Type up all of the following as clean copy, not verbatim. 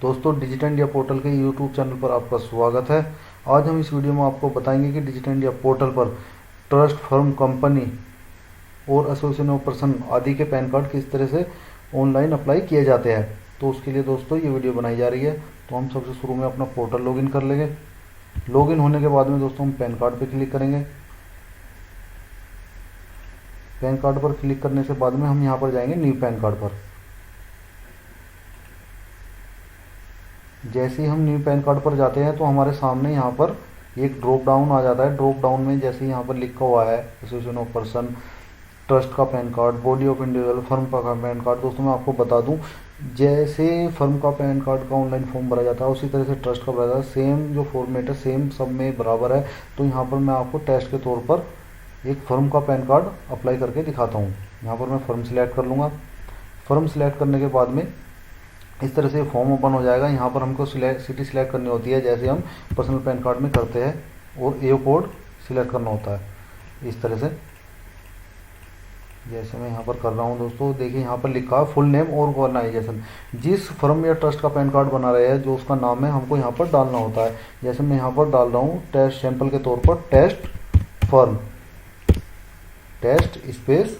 दोस्तों, digital India portal के YouTube channel पर आपका स्वागत है। आज हम इस वीडियो में आपको बताएंगे कि डिजिटल इंडिया पोर्टल पर ट्रस्ट, फर्म, कंपनी और एसोसिएशन ऑफ पर्सन आदि के पैन कार्ड किस तरह से ऑनलाइन अप्लाई किए जाते हैं। तो उसके लिए दोस्तों ये वीडियो बनाई जा रही है। तो हम सबसे शुरू में अपना पोर्टल लॉगिन कर लेंगे। लॉगिन होने के बाद में दोस्तों हम पैन कार्ड पर क्लिक करेंगे। पैन कार्ड पर क्लिक करने से बाद में हम यहाँ पर जाएंगे न्यू पैन कार्ड पर। जैसे ही हम न्यू पैन कार्ड पर जाते हैं तो हमारे सामने यहाँ पर एक ड्रॉप डाउन आ जाता है। ड्रॉप डाउन में जैसे यहाँ पर लिखा हुआ है एसोसिएशन ऑफ पर्सन, ट्रस्ट का pan card, body of individual, firm का पैन कार्ड। दोस्तों मैं आपको बता दूं, जैसे फर्म का पैन कार्ड का ऑनलाइन फॉर्म भरा जाता है उसी तरह से ट्रस्ट का भरा जाता है। सेम जो फॉर्मेट है सेम सब में बराबर है। तो यहाँ पर मैं आपको टेस्ट के तौर पर एक फर्म का पैन कार्ड अप्लाई करके दिखाता हूँ। यहाँ पर मैं फर्म सिलेक्ट कर लूँगा। फर्म सिलेक्ट करने के बाद में इस तरह से फॉर्म ओपन हो जाएगा। यहाँ पर हमको सिटी सिलेक्ट करनी होती है, जैसे हम पर्सनल पैन कार्ड में करते हैं, और ए कोड सिलेक्ट करना होता है इस तरह से, जैसे मैं यहाँ पर कर रहा हूँ। दोस्तों देखिए यहाँ पर लिखा है फुल नेम और ऑर्गेनाइजेशन। जिस फर्म या ट्रस्ट का पैन कार्ड बना रहे हैं जो उसका नाम है हमको यहाँ पर डालना होता है। जैसे मैं यहाँ पर डाल रहा हूँ टेस्ट, सैंपल के तौर पर test firm, test space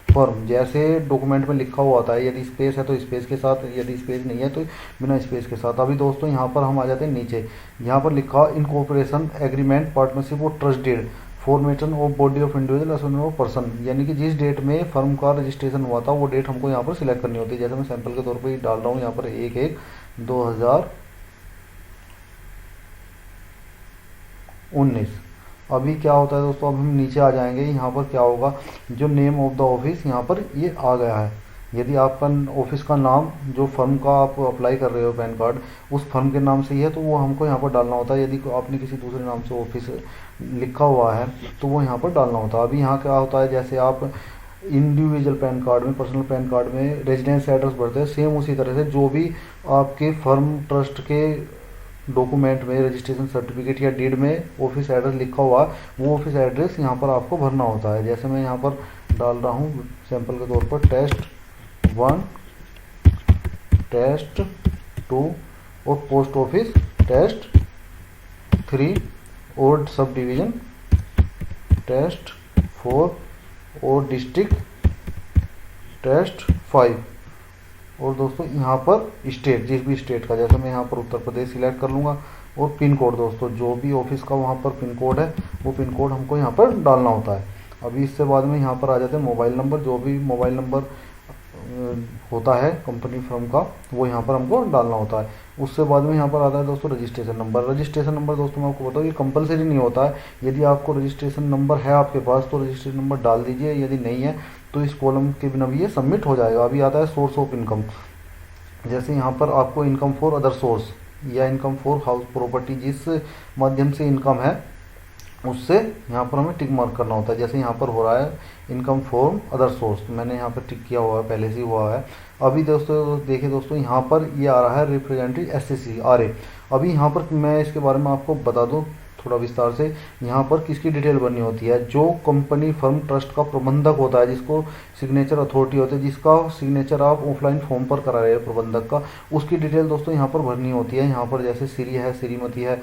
firm, जैसे डॉक्यूमेंट में लिखा हुआ होता है। यदि स्पेस है तो स्पेस के साथ, यदि स्पेस नहीं है तो बिना स्पेस के साथ। अभी दोस्तों यहाँ पर हम आ जाते हैं नीचे। यहाँ पर लिखा इनकॉर्पोरेशन एग्रीमेंट पार्टनरशिप और trust deed formation of body of individual association of person, यानी कि जिस डेट में फर्म का रजिस्ट्रेशन हुआ था वो डेट हमको यहाँ पर सिलेक्ट करनी होती है। जैसे मैं सैंपल के तौर पर डाल रहा हूँ यहाँ पर 1/1/2019। अभी क्या होता है दोस्तों, अब हम नीचे आ जाएंगे। यहाँ पर क्या होगा, जो नेम ऑफ द ऑफिस यहाँ पर ये आ गया है। यदि आपका ऑफिस का नाम, जो फर्म का आप अप्लाई कर रहे हो पैन कार्ड, उस फर्म के नाम से ही है तो वो हमको यहाँ पर डालना होता है। यदि आपने किसी दूसरे नाम से ऑफिस लिखा हुआ है तो वो यहाँ पर डालना होता है। अभी यहाँ क्या होता है, जैसे आप इंडिविजुअल पैन कार्ड में, पर्सनल पैन कार्ड में रेजिडेंस एड्रेस भरते हैं, सेम उसी तरह से जो भी आपके फर्म ट्रस्ट के डॉक्यूमेंट में, रजिस्ट्रेशन सर्टिफिकेट या डीड में ऑफिस एड्रेस लिखा हुआ वो ऑफिस एड्रेस यहाँ पर आपको भरना होता है। जैसे मैं यहाँ पर डाल रहा हूँ सैंपल के तौर पर टेस्ट 1, टेस्ट 2 और पोस्ट ऑफिस टेस्ट 3 और सब डिवीज़न टेस्ट 4 और डिस्ट्रिक्ट टेस्ट 5। और दोस्तों यहाँ पर स्टेट, जिस भी स्टेट का, जैसे मैं यहाँ पर उत्तर प्रदेश सिलेक्ट कर लूँगा। और पिन कोड, दोस्तों जो भी ऑफिस का वहाँ पर पिन कोड है वो पिन कोड हमको यहाँ पर डालना होता है। अभी इससे बाद में यहाँ पर आ जाते हैं मोबाइल नंबर। जो भी मोबाइल नंबर होता है कंपनी फर्म का वो यहाँ पर हमको डालना होता है। उससे बाद में यहाँ पर आता है दोस्तों रजिस्ट्रेशन नंबर। रजिस्ट्रेशन नंबर दोस्तों मैं आपको बताऊँ ये कंपलसरी नहीं होता है। यदि आपको रजिस्ट्रेशन नंबर है आपके पास तो रजिस्ट्रेशन नंबर डाल दीजिए, यदि नहीं है तो इस कॉलम के बिना भी ये सबमिट हो जाएगा। अभी आता है सोर्स ऑफ इनकम। जैसे यहाँ पर आपको इनकम फॉर अदर सोर्स या इनकम फॉर हाउस प्रॉपर्टी, जिस माध्यम से इनकम है उससे यहाँ पर हमें टिक मार्क करना होता है। जैसे यहाँ पर हो रहा है इनकम फॉर अदर सोर्स, तो मैंने यहाँ पर टिक किया हुआ है, पहले से ही हुआ है। अभी दोस्तों देखिए दोस्तों यहाँ पर ये आ रहा है रिप्रेजेंटेटिव एससीसी आरए। अभी यहाँ पर मैं इसके बारे में आपको बता दूँ थोड़ा विस्तार से। यहाँ पर किसकी डिटेल भरनी होती है, जो कंपनी फर्म ट्रस्ट का प्रबंधक होता है, जिसको सिग्नेचर अथॉरिटी होती है, जिसका सिग्नेचर आप ऑफलाइन फॉर्म पर करा रहे हैं प्रबंधक का, उसकी डिटेल दोस्तों यहाँ पर भरनी होती है। यहाँ पर जैसे श्री है, श्रीमती है,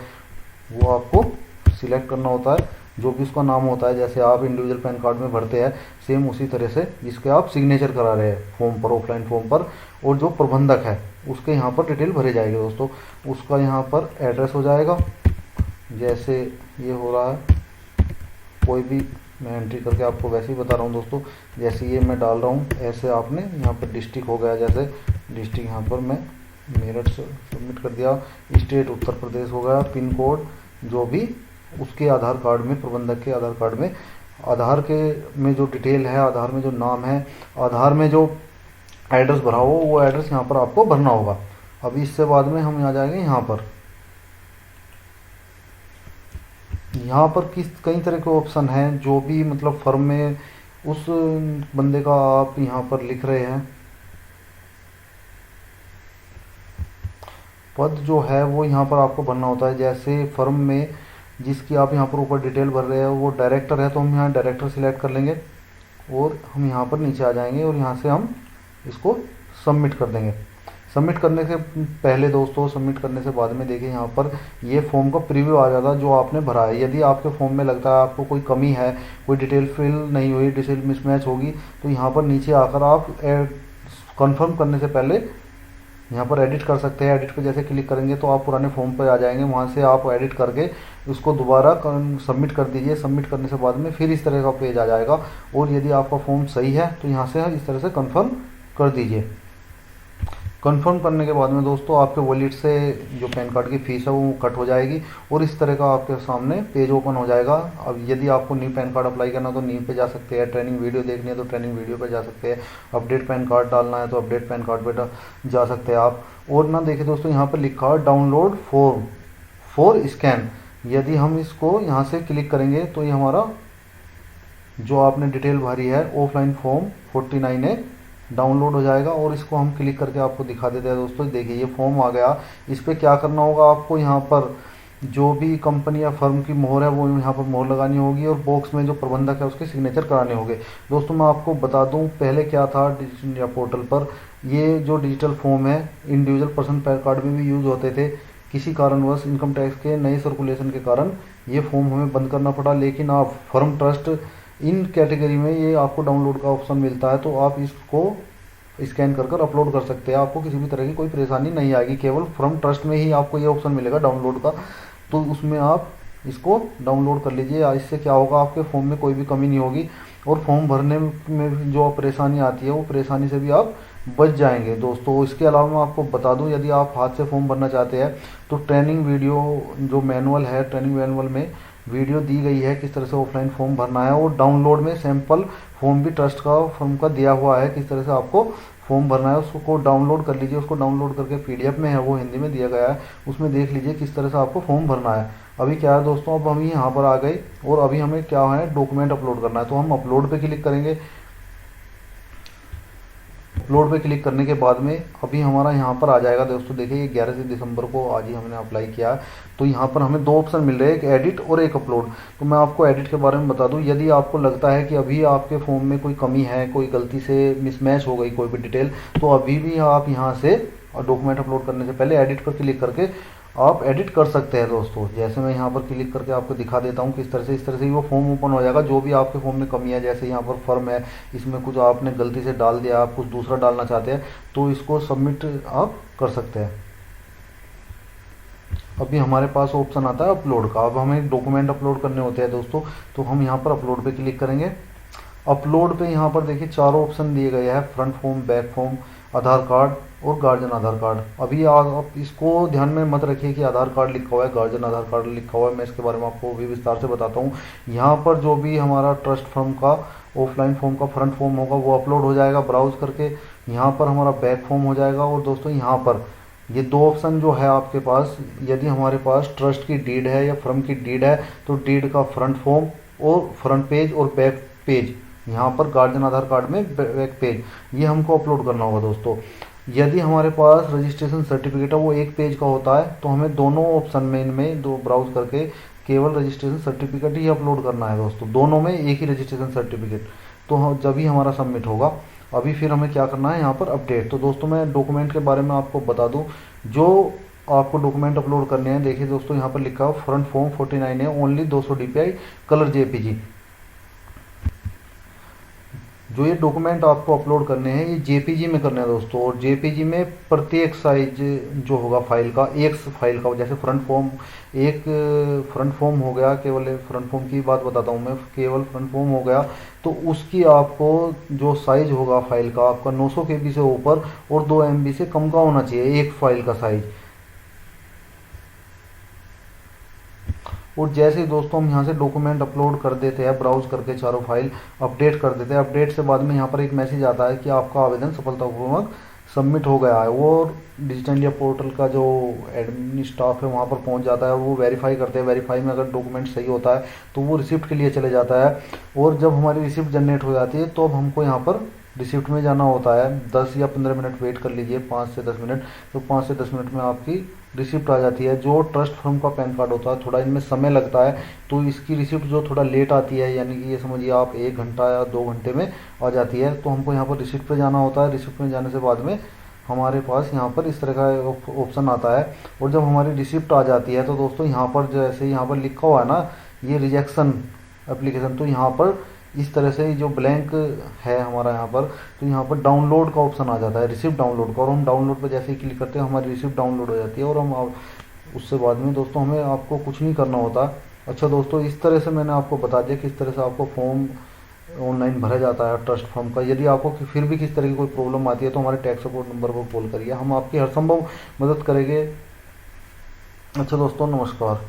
वो आपको सिलेक्ट करना होता है। जो भी उसका नाम होता है, जैसे आप इंडिविजुअल पैन कार्ड में भरते हैं सेम उसी तरह से जिसके आप सिग्नेचर करा रहे हैं फॉर्म पर, ऑफलाइन फॉर्म पर। और जो प्रबंधक है उसके यहाँ पर डिटेल भरे जाएगी दोस्तों। उसका यहाँ पर एड्रेस हो जाएगा, जैसे ये हो रहा है, कोई भी मैं एंट्री करके आपको वैसे ही बता रहा हूँ दोस्तों। जैसे ये मैं डाल रहा हूँ ऐसे आपने यहाँ पर डिस्ट्रिक्ट हो गया, जैसे डिस्ट्रिक्ट यहाँ पर मैं मेरठ से सबमिट कर दिया, स्टेट उत्तर प्रदेश हो गया, पिन कोड जो भी उसके आधार कार्ड में, प्रबंधक के आधार कार्ड में, आधार के में जो डिटेल है, आधार में जो नाम है, आधार में जो एड्रेस भरा हो वो एड्रेस यहाँ पर आपको भरना होगा। अभी इससे बाद में हम आ जाएंगे यहाँ पर। यहाँ पर कई तरह के ऑप्शन हैं, जो भी मतलब फर्म में उस बंदे का आप यहाँ पर लिख रहे हैं पद जो है वो यहाँ पर आपको भरना होता है। जैसे फर्म में जिसकी आप यहाँ पर ऊपर डिटेल भर रहे हैं वो डायरेक्टर है तो हम यहाँ डायरेक्टर सिलेक्ट कर लेंगे और हम यहाँ पर नीचे आ जाएंगे और यहाँ से हम इसको सबमिट कर देंगे। सबमिट करने से पहले दोस्तों, सबमिट करने से बाद में देखिए यहाँ पर ये फॉर्म का प्रीव्यू आ जाता है जो आपने भरा है। यदि आपके फॉर्म में लगता है आपको कोई कमी है, कोई डिटेल फिल नहीं हुई, डिटेल मिसमैच होगी, तो यहाँ पर नीचे आकर आप कंफर्म करने से पहले यहाँ पर एडिट कर सकते हैं। एडिट पे जैसे क्लिक करेंगे तो आप पुराने फॉर्म पर आ जाएंगे, वहाँ से आप एडिट करके उसको दोबारा सबमिट कर दीजिए। सबमिट करने से बाद में फिर इस तरह का पेज आ जाएगा, और यदि आपका फॉर्म सही है तो यहाँ से इस तरह से कंफर्म कर दीजिए। कंफर्म करने के बाद में दोस्तों आपके वॉलेट से जो पैन कार्ड की फ़ीस है वो कट हो जाएगी, और इस तरह का आपके सामने पेज ओपन हो जाएगा। अब यदि आपको न्यू पैन कार्ड अप्लाई करना तो न्यू पे जा सकते हैं, ट्रेनिंग वीडियो देखनी है तो ट्रेनिंग वीडियो पे जा सकते हैं, अपडेट पैन कार्ड डालना है तो अपडेट पैन कार्ड पे जा सकते हैं आप। और ना देखिए दोस्तों यहाँ पर लिखा है डाउनलोड फॉर्म फॉर स्कैन। यदि हम इसको यहाँ से क्लिक करेंगे तो ये हमारा जो आपने डिटेल भरी है ऑफलाइन फॉर्म 49A डाउनलोड हो जाएगा, और इसको हम क्लिक करके आपको दिखा देते हैं दोस्तों। देखिए ये फॉर्म आ गया। इस पर क्या करना होगा आपको, यहाँ पर जो भी कंपनी या फर्म की मोहर है वो यहाँ पर मोहर लगानी होगी, और बॉक्स में जो प्रबंधक है उसके सिग्नेचर कराने होंगे। दोस्तों मैं आपको बता दूं पहले क्या था, डिजिटल इंडिया पोर्टल पर ये जो डिजिटल फॉर्म है इंडिविजुअल पर्सन पैन कार्ड में भी यूज होते थे। किसी कारणवश इनकम टैक्स के नए सर्कुलेशन के कारण ये फॉर्म हमें बंद करना पड़ा, लेकिन आप फर्म ट्रस्ट इन कैटेगरी में ये आपको डाउनलोड का ऑप्शन मिलता है, तो आप इसको स्कैन कर अपलोड कर सकते हैं। आपको किसी भी तरह की कोई परेशानी नहीं आएगी, केवल फ्रॉम ट्रस्ट में ही आपको ये ऑप्शन मिलेगा डाउनलोड का, तो उसमें आप इसको डाउनलोड कर लीजिए। इससे क्या होगा, आपके फॉर्म में कोई भी कमी नहीं होगी, और फॉर्म भरने में जो परेशानी आती है वो परेशानी से भी आप बच जाएंगे दोस्तों। इसके अलावा मैं आपको बता दूं, यदि आप हाथ से फॉर्म भरना चाहते हैं तो ट्रेनिंग वीडियो जो मैनुअल है, ट्रेनिंग मैनुअल में वीडियो दी गई है किस तरह से ऑफलाइन फॉर्म भरना है, और डाउनलोड में सैंपल फॉर्म भी ट्रस्ट का फॉर्म का दिया हुआ है किस तरह से आपको फॉर्म भरना है। उसको डाउनलोड कर लीजिए। उसको डाउनलोड करके PDF में है, वो हिंदी में दिया गया है, उसमें देख लीजिए किस तरह से आपको फॉर्म भरना है। अभी क्या है दोस्तों, अब हम यहाँ पर आ गए, और अभी हमें क्या है डॉक्यूमेंट अपलोड करना है, तो हम अपलोड पे क्लिक करेंगे। अपलोड पे क्लिक करने के बाद में अभी हमारा यहाँ पर आ जाएगा दोस्तों। देखिए ये 11 दिसंबर को आज ही हमने अप्लाई किया है, तो यहाँ पर हमें दो ऑप्शन मिल रहे हैं, एक एडिट और एक अपलोड। तो मैं आपको एडिट के बारे में बता दूं, यदि आपको लगता है कि अभी आपके फॉर्म में कोई कमी है, कोई गलती से मिसमैच हो गई कोई भी डिटेल, तो अभी भी आप यहाँ से डॉक्यूमेंट अपलोड करने से पहले एडिट पर क्लिक करके आप एडिट कर सकते हैं दोस्तों। जैसे मैं यहाँ पर क्लिक करके आपको दिखा देता हूँ किस तरह से, इस तरह से ही वो फॉर्म ओपन हो जाएगा। जो भी आपके फॉर्म में कमी है, जैसे यहाँ पर फर्म है, इसमें कुछ आपने गलती से डाल दिया, आप कुछ दूसरा डालना चाहते हैं, तो इसको सबमिट आप कर सकते हैं। अभी हमारे पास ऑप्शन आता है अपलोड का। अब हमें डॉक्यूमेंट अपलोड करने होते हैं दोस्तों, तो हम यहाँ पर अपलोड पे क्लिक करेंगे। अपलोड पे यहाँ पर देखिए चारों ऑप्शन दिए गए हैं, फ्रंट फॉर्म, बैक फॉर्म, आधार कार्ड और गार्जियन आधार कार्ड। अभी आप इसको ध्यान में मत रखिए कि आधार कार्ड लिखा हुआ है, गार्जियन आधार कार्ड लिखा हुआ है, मैं इसके बारे में आपको भी विस्तार से बताता हूँ। यहाँ पर जो भी हमारा ट्रस्ट फर्म का ऑफलाइन फॉर्म का फ्रंट फॉर्म होगा वो अपलोड हो जाएगा ब्राउज करके। यहाँ पर हमारा बैक फॉर्म हो जाएगा, और दोस्तों यहाँ पर ये दो ऑप्शन जो है आपके पास, यदि हमारे पास ट्रस्ट की डीड है या फर्म की डीड है तो डीड का फ्रंट फॉर्म और फ्रंट पेज और बैक पेज, यहाँ पर गार्जियन आधार कार्ड में बैक पेज, ये हमको अपलोड करना होगा दोस्तों। यदि हमारे पास रजिस्ट्रेशन सर्टिफिकेट है वो एक पेज का होता है, तो हमें दोनों ऑप्शन में इनमें दो ब्राउज करके केवल रजिस्ट्रेशन सर्टिफिकेट ही अपलोड करना है दोस्तों, दोनों में एक ही रजिस्ट्रेशन सर्टिफिकेट, तो जब ही हमारा सबमिट होगा। अभी फिर हमें क्या करना है यहाँ पर अपडेट। तो दोस्तों मैं डॉक्यूमेंट के बारे में आपको बता दूँ, जो आपको डॉक्यूमेंट अपलोड करने हैं, देखिए दोस्तों यहाँ पर लिखा है फ्रंट फॉर्म 49 है, ओनली 200 DPI कलर JPG। जो ये डॉक्यूमेंट आपको अपलोड करने हैं ये JPG में करने हैं दोस्तों, और JPG में प्रत्येक साइज जो होगा फाइल का, एक फाइल का, जैसे फ्रंट फॉर्म, एक फ्रंट फॉर्म हो गया, केवल फ्रंट फॉर्म की बात बताता हूँ मैं, केवल फ्रंट फॉर्म हो गया तो उसकी आपको जो साइज होगा फाइल का आपका 900 KB से ऊपर और 2 MB से कम का होना चाहिए एक फाइल का साइज। और जैसे ही दोस्तों हम यहाँ से डॉक्यूमेंट अपलोड कर देते हैं, ब्राउज करके चारों फाइल अपडेट कर देते हैं, अपडेट से बाद में यहाँ पर एक मैसेज आता है कि आपका आवेदन सफलतापूर्वक सबमिट हो गया है। वो डिजिटल इंडिया पोर्टल का जो एडमिन स्टाफ है वहाँ पर पहुँच जाता है, वो वेरीफाई करते हैं। वेरीफाई में अगर डॉक्यूमेंट सही होता है तो वो रिसिप्ट के लिए चले जाता है, और जब हमारी रिसिप्ट जनरेट हो जाती है तो अब हमको यहाँ पर रिसिप्ट में जाना होता है। 10 या 15 मिनट वेट कर लीजिए, 5 से 10 मिनट, तो 5 से 10 मिनट में आपकी रिसिप्ट आ जाती है। जो ट्रस्ट फर्म का पैन कार्ड होता है थोड़ा इनमें समय लगता है, तो इसकी रिसिप्ट जो थोड़ा लेट आती है, यानी कि ये समझिए आप 1 घंटा या 2 घंटे में आ जाती है। तो हमको यहाँ पर रिसिप्ट पे जाना होता है। रिसिप्ट में जाने से बाद में हमारे पास यहाँ पर इस तरह का ऑप्शन आता है। और जब हमारी रिसिप्ट आ जाती है तो दोस्तों यहाँ पर जैसे यहाँ पर लिखा हुआ है ना ये रिजेक्शन एप्लीकेशन, तो यहाँ पर इस तरह से जो ब्लैंक है हमारा यहाँ पर, तो यहाँ पर डाउनलोड का ऑप्शन आ जाता है, रिसिप्ट डाउनलोड का। और हम डाउनलोड पर जैसे ही क्लिक करते हैं हमारी रिसिप्ट डाउनलोड हो जाती है और हम उससे बाद में दोस्तों हमें आपको कुछ नहीं करना होता। अच्छा दोस्तों, इस तरह से मैंने आपको बता दिया किस तरह से आपको फॉर्म ऑनलाइन भरा जाता है ट्रस्ट फॉर्म का। यदि आपको फिर भी किस तरह की कोई प्रॉब्लम आती है तो हमारे टैक्स सपोर्ट नंबर पर कॉल करिए, हम आपकी हर संभव मदद करेंगे। अच्छा दोस्तों, नमस्कार।